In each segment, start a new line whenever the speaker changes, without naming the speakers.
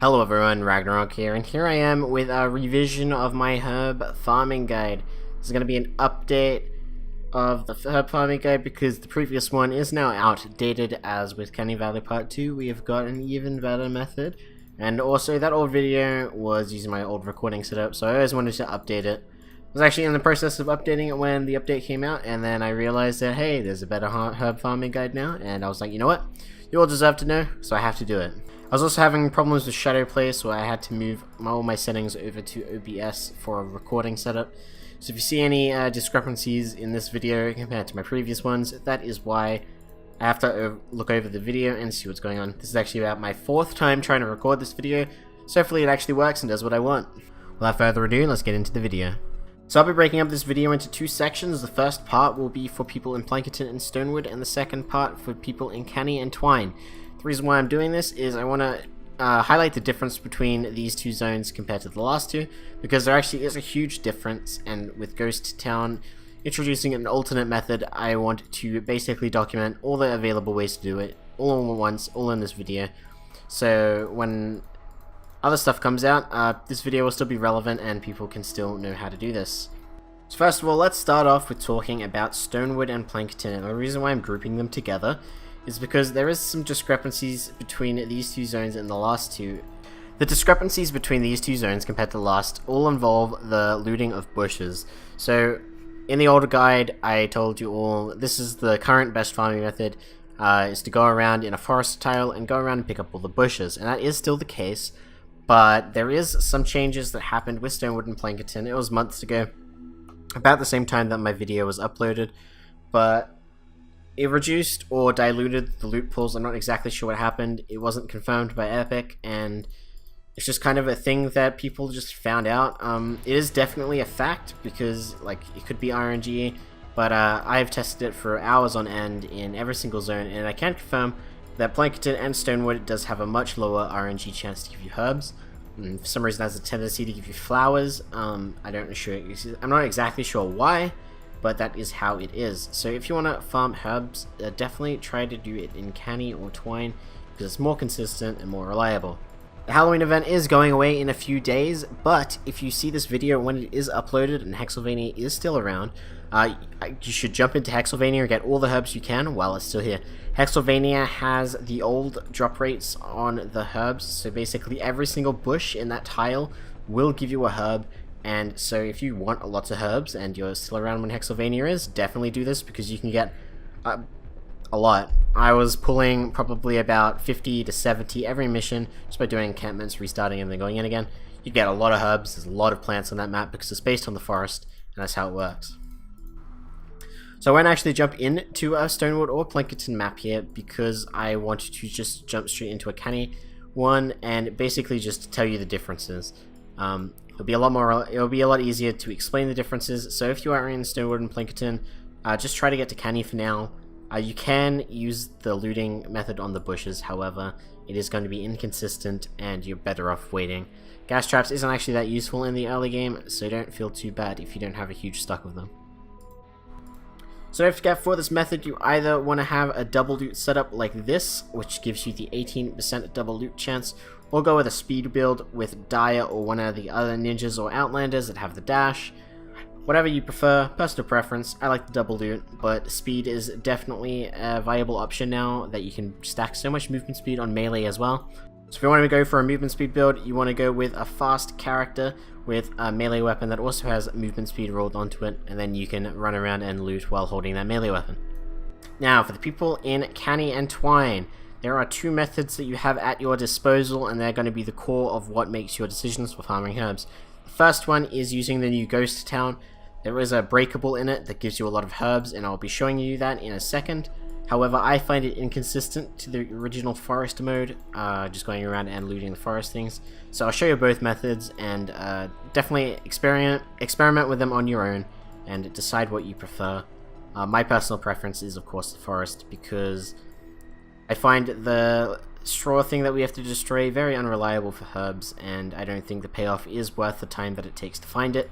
Hello everyone, Ragnarok here, and here I am with a revision of my herb farming guide. This is going to be an update of the herb farming guide because the previous one is now outdated, as with Canny Valley Part 2 we have got an even better method. And also that old video was using my old recording setup, so I always wanted to update it. I was actually in the process of updating it when the update came out, and then I realized that hey, there's a better herb farming guide now, and I was like, you know what? You all deserve to know, so I have to do it. I was also having problems with shadow play, so I had to move all my settings over to OBS for a recording setup. So if you see any discrepancies in this video compared to my previous ones, that is why. I have to look over the video and see what's going on. This is actually about my 4th time trying to record this video, so hopefully it actually works and does what I want. Without further ado, let's get into the video. So I'll be breaking up this video into 2 sections. The first part will be for people in Plankerton and Sternwood, and the second part for people in Canny and Twine. The reason why I'm doing this is I want to highlight the difference between these 2 zones compared to the last 2, because there actually is a huge difference, and with Ghost Town introducing an alternate method, I want to basically document all the available ways to do it, all at once, all in this video. So when other stuff comes out, this video will still be relevant and people can still know how to do this. So first of all, let's start off with talking about Sternwood and Plankerton, and the reason why I'm grouping them together is because there is some discrepancies between these 2 zones and the last 2. The discrepancies between these 2 zones compared to the last all involve the looting of bushes. So in the older guide, I told you all this is the current best farming method, is to go around in a forest tile and go around and pick up all the bushes, and that is still the case, but there is some changes that happened with Sternwood and Plankerton. It was months ago, about the same time that my video was uploaded, but it reduced or diluted the loot pools. I'm not exactly sure what happened. It wasn't confirmed by Epic, and it's just kind of a thing that people just found out. It is definitely a fact, because like it could be RNG, but I've tested it for hours on end in every single zone, and I can confirm that Plankerton and Sternwood does have a much lower RNG chance to give you herbs. For some reason, it has a tendency to give you flowers. I'm not exactly sure why, but that is how it is. So if you want to farm herbs, definitely try to do it in Canny or Twine, because it's more consistent and more reliable. The Halloween event is going away in a few days, but if you see this video when it is uploaded and Hexylvania is still around, you should jump into Hexylvania and get all the herbs you can while it's still here. Hexylvania has the old drop rates on the herbs, so basically every single bush in that tile will give you a herb. And so if you want lots of herbs and you're still around when Hexylvania is, definitely do this, because you can get a lot. I was pulling probably about 50 to 70 every mission just by doing encampments, restarting, and then going in again. You get a lot of herbs. There's a lot of plants on that map because it's based on the forest, and that's how it works. So I won't actually jump into a Sternwood or Plankerton map here, because I wanted to just jump straight into a Canny one and basically just tell you the differences. It'll be a lot easier to explain the differences. So if you are in Sternwood and Plankerton, just try to get to Canny for now. You can use the looting method on the bushes, however, it is going to be inconsistent and you're better off waiting. Gas traps isn't actually that useful in the early game, so don't feel too bad if you don't have a huge stock of them. So don't forget, for this method you either want to have a double loot setup like this, which gives you the 18% double loot chance, or go with a speed build with Dire or one of the other ninjas or outlanders that have the dash. Whatever you prefer, personal preference. I like the double loot, but speed is definitely a viable option now that you can stack so much movement speed on melee as well. So if you want to go for a movement speed build, you want to go with a fast character with a melee weapon that also has movement speed rolled onto it, and then you can run around and loot while holding that melee weapon. Now, for the people in Canny and Twine, there are 2 methods that you have at your disposal, and they're going to be the core of what makes your decisions for farming herbs. The first one is using the new Ghost Town. There is a breakable in it that gives you a lot of herbs, and I'll be showing you that in a second. However, I find it inconsistent to the original forest mode, just going around and looting the forest things. So I'll show you both methods, and definitely experiment with them on your own and decide what you prefer. My personal preference is, of course, the forest, because I find the straw thing that we have to destroy very unreliable for herbs, and I don't think the payoff is worth the time that it takes to find it.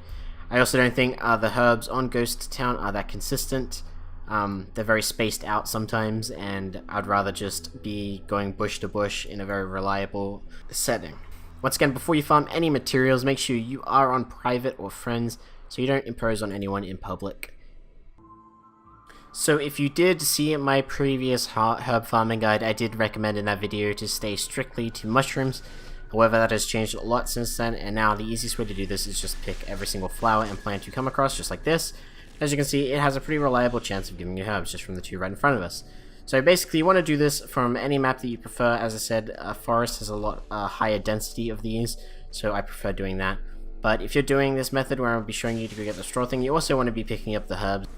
I also don't think the herbs on Ghost Town are that consistent. They're very spaced out sometimes, and I'd rather just be going bush to bush in a very reliable setting. Once again, before you farm any materials, make sure you are on private or friends, so you don't impose on anyone in public. So if you did see my previous herb farming guide, I did recommend in that video to stay strictly to mushrooms. However, that has changed a lot since then, and now the easiest way to do this is just pick every single flower and plant you come across, just like this. As you can see, it has a pretty reliable chance of giving you herbs just from the two right in front of us. So basically, you want to do this from any map that you prefer. As I said, forest has a lot higher density of these, so I prefer doing that. But if you're doing this method where I'll be showing you to go get the straw thing, you also want to be picking up the herbs.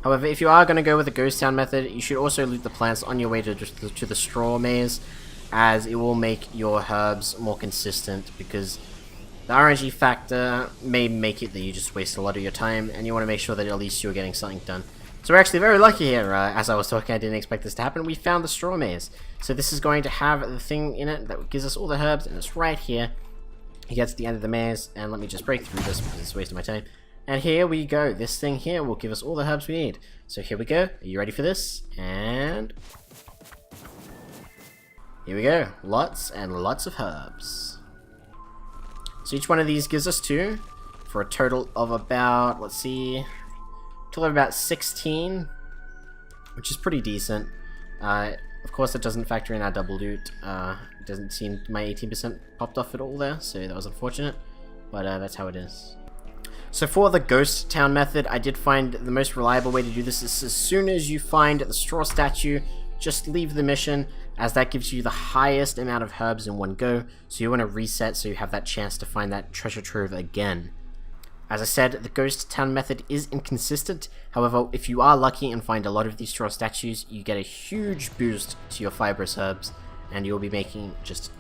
However, if you are going to go with the ghost town method, you should also loot the plants on your way to the straw maze, as it will make your herbs more consistent, because the RNG factor may make it that you just waste a lot of your time, and you want to make sure that at least you're getting something done. So we're actually very lucky here. As I was talking, I didn't expect this to happen. We found the straw maze. So this is going to have the thing in it that gives us all the herbs, and it's right here. You get to the end of the maze, and let me just break through this because it's wasting my time. And here we go. This thing here will give us all the herbs we need. So here we go. Are you ready for this? And here we go. Lots and lots of herbs. So each one of these gives us 2, for a total of about, let's see, total of about 16, which is pretty decent. Of course, it doesn't factor in our double loot. It doesn't seem my 18% popped off at all there, so that was unfortunate. But that's how it is. So for the ghost town method, I did find the most reliable way to do this is as soon as you find the straw statue, just leave the mission, as that gives you the highest amount of herbs in one go. So you want to reset so you have that chance to find that treasure trove again. As I said, the ghost town method is inconsistent. However, if you are lucky and find a lot of these straw statues, you get a huge boost to your fibrous herbs, and you'll be making just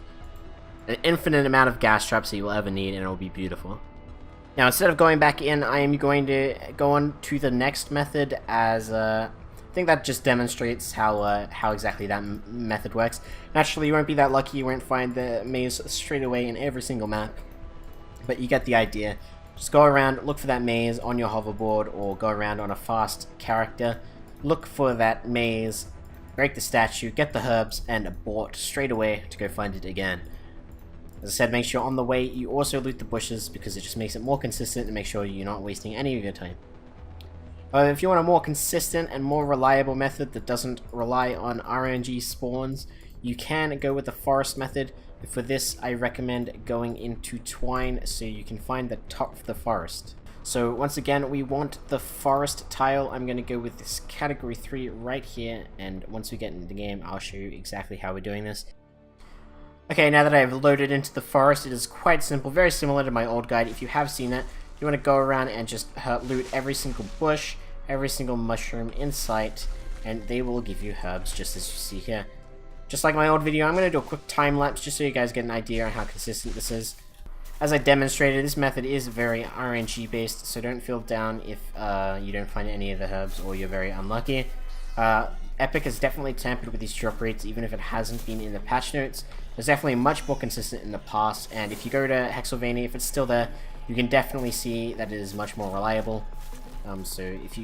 an infinite amount of gas traps that you will ever need, and it will be beautiful. Now, instead of going back in, I am going to go on to the next method, as I think that just demonstrates how exactly that method works. Naturally, you won't be that lucky, you won't find the maze straight away in every single map, but you get the idea. Just go around, look for that maze on your hoverboard, or go around on a fast character, look for that maze, break the statue, get the herbs, and abort straight away to go find it again. As I said, make sure on the way you also loot the bushes, because it just makes it more consistent and make sure you're not wasting any of your time. If you want a more consistent and more reliable method that doesn't rely on RNG spawns, you can go with the forest method. For this, I recommend going into twine so you can find the top of the forest. So once again, we want the forest tile. I'm going to go with this category 3 right here, and once we get into the game, I'll show you exactly how we're doing this. Okay, now that I've loaded into the forest, it is quite simple, very similar to my old guide. If you have seen it, you want to go around and just loot every single bush, every single mushroom in sight, and they will give you herbs, just as you see here. Just like my old video, I'm going to do a quick time lapse just so you guys get an idea on how consistent this is. As I demonstrated, this method is very RNG based, so don't feel down if you don't find any of the herbs or you're very unlucky. Epic has definitely tampered with these drop rates, even if it hasn't been in the patch notes. It's definitely much more consistent in the past, and if you go to Hexylvania, if it's still there, you can definitely see that it is much more reliable. So if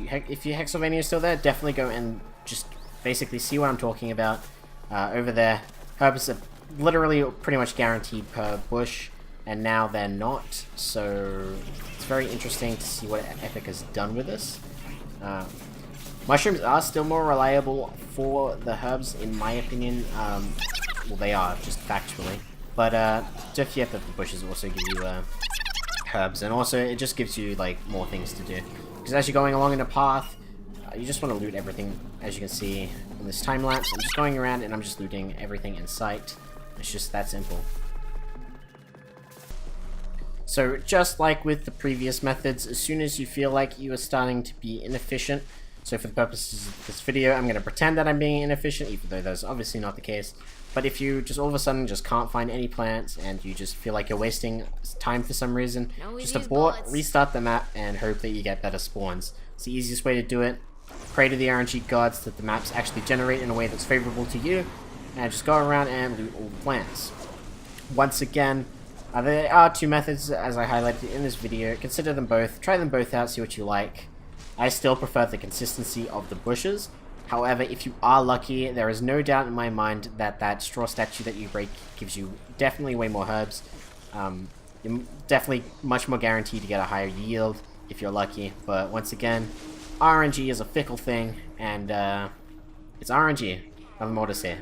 your Hexylvania is still there, definitely go and just basically see what I'm talking about. Over there, herbs are literally pretty much guaranteed per bush, and now they're not, so it's very interesting to see what Epic has done with this. Mushrooms are still more reliable for the herbs, in my opinion. Well, they are, just factually. But don't forget that the bushes also give you herbs, and also it just gives you like more things to do. Because as you're going along in a path, you just want to loot everything. As you can see in this time lapse, I'm just going around and I'm just looting everything in sight. It's just that simple. So just like with the previous methods, as soon as you feel like you are starting to be inefficient, so for the purposes of this video, I'm going to pretend that I'm being inefficient, even though that's obviously not the case. But if you just all of a sudden just can't find any plants and you just feel like you're wasting time for some reason, just abort, restart the map, and hope that you get better spawns. It's the easiest way to do it. Pray to the RNG gods that the maps actually generate in a way that's favorable to you, and just go around and loot all the plants. Once again, there are 2 methods as I highlighted in this video. Consider them both, try them both out, see what you like. I still prefer the consistency of the bushes. However, if you are lucky, there is no doubt in my mind that that straw statue that you break gives you definitely way more herbs. You're definitely much more guaranteed to get a higher yield if you're lucky. But once again, RNG is a fickle thing, and it's RNG. Nothing more to say.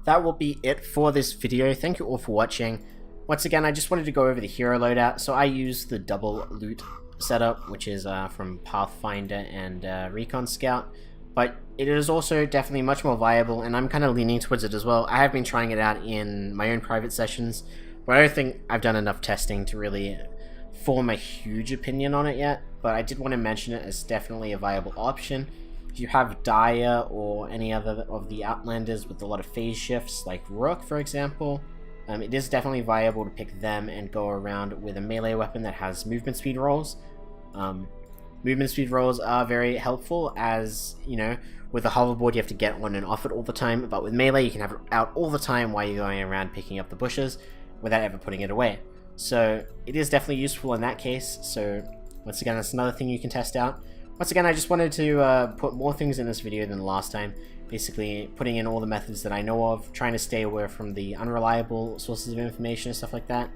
That will be it for this video. Thank you all for watching. Once again, I just wanted to go over the hero loadout. So I use the double loot setup, which is from Pathfinder and Recon Scout. But it is also definitely much more viable, and I'm kind of leaning towards it as well. I have been trying it out in my own private sessions, but I don't think I've done enough testing to really form a huge opinion on it yet. But I did want to mention it as definitely a viable option. If you have Dire or any other of the Outlanders with a lot of phase shifts, like Rook for example, it is definitely viable to pick them and go around with a melee weapon that has movement speed rolls. Movement speed rolls are very helpful, as, you know, with a hoverboard you have to get on and off it all the time, but with melee you can have it out all the time while you're going around picking up the bushes without ever putting it away. So it is definitely useful in that case. So once again, that's another thing you can test out. Once again, I just wanted to put more things in this video than the last time. Basically, putting in all the methods that I know of, trying to stay away from the unreliable sources of information and stuff like that.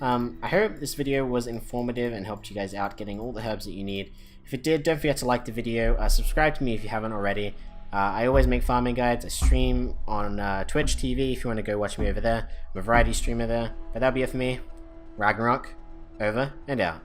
I hope this video was informative and helped you guys out getting all the herbs that you need. If it did, don't forget to like the video, subscribe to me if you haven't already. I always make farming guides. I stream on Twitch TV if you want to go watch me over there. I'm a variety streamer there. But that'll be it for me. Ragnarok, over and out.